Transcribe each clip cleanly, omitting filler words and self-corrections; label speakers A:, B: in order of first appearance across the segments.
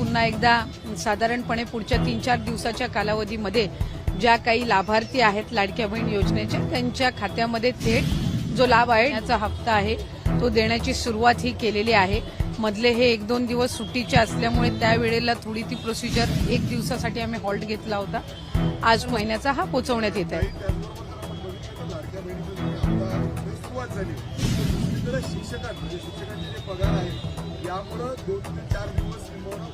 A: पुन्हा एकदा साधारणपणे पुढच्या 3-4 दिवसाच्या कालावधीमध्ये ज्या काही लाभार्थी आहेत लाडक्या बहीण योजनेच्या त्यांच्या खात्यामध्ये थेट जो लाभ आहे याचा हप्ता आहे तो देण्याची सुरुवात ही केलेली आहे। मधले हे 1-2 दिवस सुट्टीचे असल्यामुळे त्यावेळेला थोडी ती प्रोसिजर 1 दिवसासाठी आम्ही हॉल्ट घेतला होता। आज महिन्याचा हा पोहोचवण्यात येत आहे।
B: शिक्षकांचे जे पगार आहे यामुळे 2 ते 4 दिवस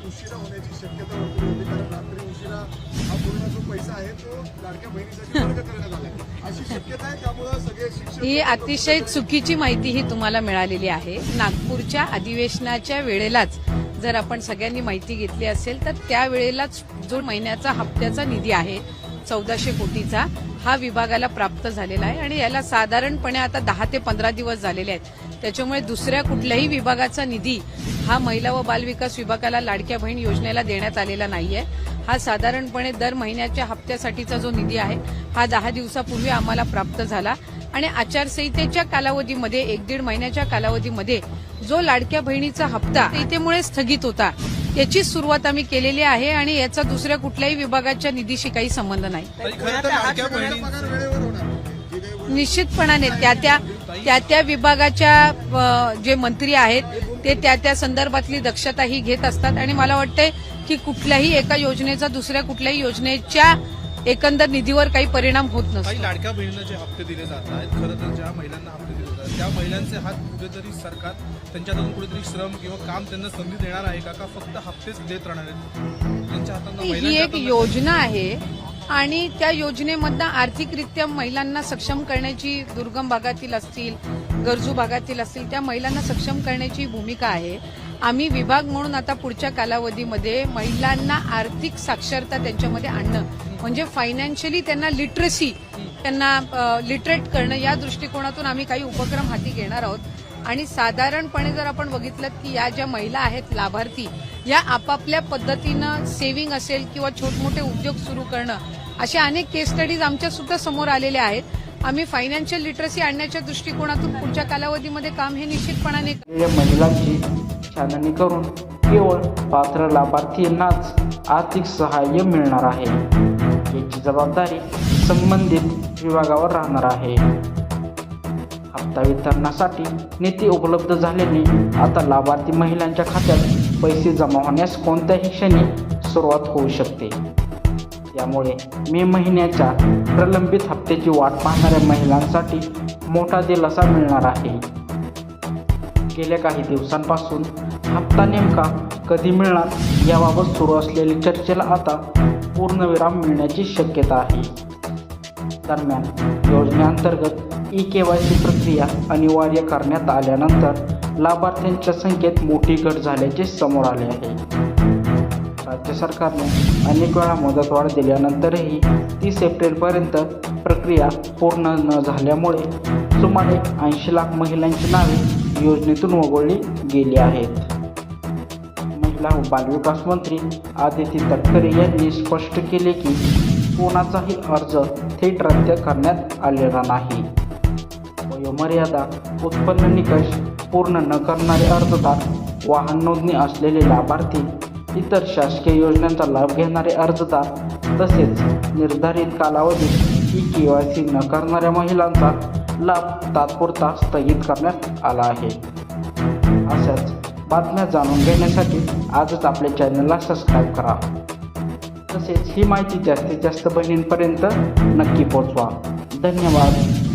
B: उशिरा होण्याची शक्यता होती, कारण रात्री उशिरा हा पूर्ण जो पैसा आहे तो लाडक्या बहिणीसाठी वर्ग करण्यात आला अशी शक्यता आहे। त्यामुळे सगळे शिक्षक
A: ही अतिशय चुकीची माहिती ही तुम्हाला मिळालेली आहे। नागपूरच्या अधिवेशनाच्या वेळेलाच जर आपण सगळ्यांनी माहिती घेतली असेल तर त्यावेळेलाच जो महिन्याचा हप्त्याचा निधी आहे 1400 कोटीचा हा विभागाला प्राप्त झालेला आहे आणि याला साधारणपणे आता 10 ते 15 दिवस झालेले आहेत। त्याच्यामुळे दुसऱ्या कुठल्याही विभागाचा निधी हा महिला व बालविकास विभागाला लाडक्या बहीण योजनेला देण्यात आलेला नाहीये। हा साधारणपणे दर महिन्याच्या हप्त्यासाठीचा जो निधी आहे हा 10 दिवसापूर्वी आम्हाला प्राप्त झाला आणि आचारसंहितेच्या कालावधीमध्ये 1-1.5 महिन्याच्या कालावधीमध्ये जो लाडक्या बहिणीचा हप्ता त्यामुळे स्थगित होता याची सुरुवात आम्ही केलेली आहे आणि याचा दुसऱ्या कुठल्याही विभागाच्या निधीशी काही संबंध नाही। निश्चितपणाने त्या विभागाच्या जे मंत्री आहेत ते त्या संदर्भातली दक्षता ही घेत असतात आणि मला वाटतंय की कुठल्याही एका योजनेचा दुसऱ्या कुठल्याही योजनेच्या एकंदर निधीवर काही परिणाम होत नसतो।
C: लाडक्या बहिणींना जे हप्ते दिले जात आहेत, खरं तर ज्या महिलांना हप्ते दिले जातात त्या महिलांचे हात कुठेतरी सरकार त्यांच्यातून कुठेतरी श्रम किंवा काम त्यांना संधी देणार आहे का फक्त हप्तेच देत राहणार आहेत त्यांच्या हातांना?
A: ही एक योजना आहे आणि त्या योजनेमधनं आर्थिकरित्या महिलांना सक्षम करण्याची, दुर्गम भागातील असतील गरजू भागातील असतील त्या महिलांना सक्षम करण्याची भूमिका आहे। आम्ही विभाग म्हणून आता पुढच्या कालावधीमध्ये महिलांना आर्थिक साक्षरता त्यांच्यामध्ये आणणं म्हणजे फायनान्शियली त्यांना लिटरसी, त्यांना लिटरेट करणं या दृष्टिकोनातून आम्ही काही उपक्रम हाती घेणार आहोत। आणि साधारणपणे जर आपण बघितलं की या ज्या महिला आहेत लाभार्थी या आपापल्या पद्धतीनं सेव्हिंग असेल किंवा छोटमोठे उद्योग सुरू करणं अशा अनेक केस स्टडीज आमच्या सुद्धा समोर आलेल्या आहेत। आम्ही फायनान्शियल लिटरसी आणण्याच्या दृष्टिकोनातून पुढच्या कालावधीमध्ये काम हे निश्चितपणाने
D: महिलांची छाननी करून केवळ पात्र लाभार्थींनाच आर्थिक सहाय्य मिळणार आहे याची जबाबदारी संबंधित विभागावर राहणार आहे। हप्ता वितरणासाठी निधी उपलब्ध झाल्याने आता लाभार्थी महिलांच्या खात्यात पैसे जमा होण्यास कोणत्याही क्षणी सुरुवात होऊ शकते। त्यामुळे मे महिन्याच्या प्रलंबित हप्त्याची वाट पाहणाऱ्या महिलांसाठी मोठा दिलासा मिळणार आहे। गेल्या काही दिवसांपासून हप्ता नेमका कधी मिळणार याबाबत सुरू असलेल्या चर्चेला आता पूर्णविराम मिळण्याची शक्यता आहे। दरम्यान योजनेअंतर्गत ई-केवायसी प्रक्रिया अनिवार्य करण्यात आल्यानंतर लाभार्थ्यांच्या संख्येत मोठी घट झाल्याचे समोर आले आहे। राज्य सरकारने अनेक वेळा मुदतवाढ दिल्यानंतरही 30 एप्रिलपर्यंत प्रक्रिया पूर्ण न झाल्यामुळे सुमारे 80 लाख महिलांची नावे योजनेतून वगळली गेली आहेत। महिला व बालविकास मंत्री आदिती तटकरे यांनी स्पष्ट केले की कोणाचाही अर्ज थेट रद्द करण्यात आलेला नाही। वयोमर्यादा, उत्पन्न निकष पूर्ण न करणारे अर्जदार, वाहन नोंदणी असलेले लाभार्थी, इतर शासकीय योजनांचा लाभ घेणारे अर्जदार तसेच निर्धारित कालावधीत ई-केवायसी न करणाऱ्या महिलांचा लाभ तात्पुरता स्थगित करण्यात आला आहे। अशाच बातम्या जाणून घेण्यासाठी आजच आपल्या चॅनलला सबस्क्राईब करा। तसेच ही माहिती जास्तीत जास्त बहिणींपर्यंत नक्की पोहोचवा। धन्यवाद।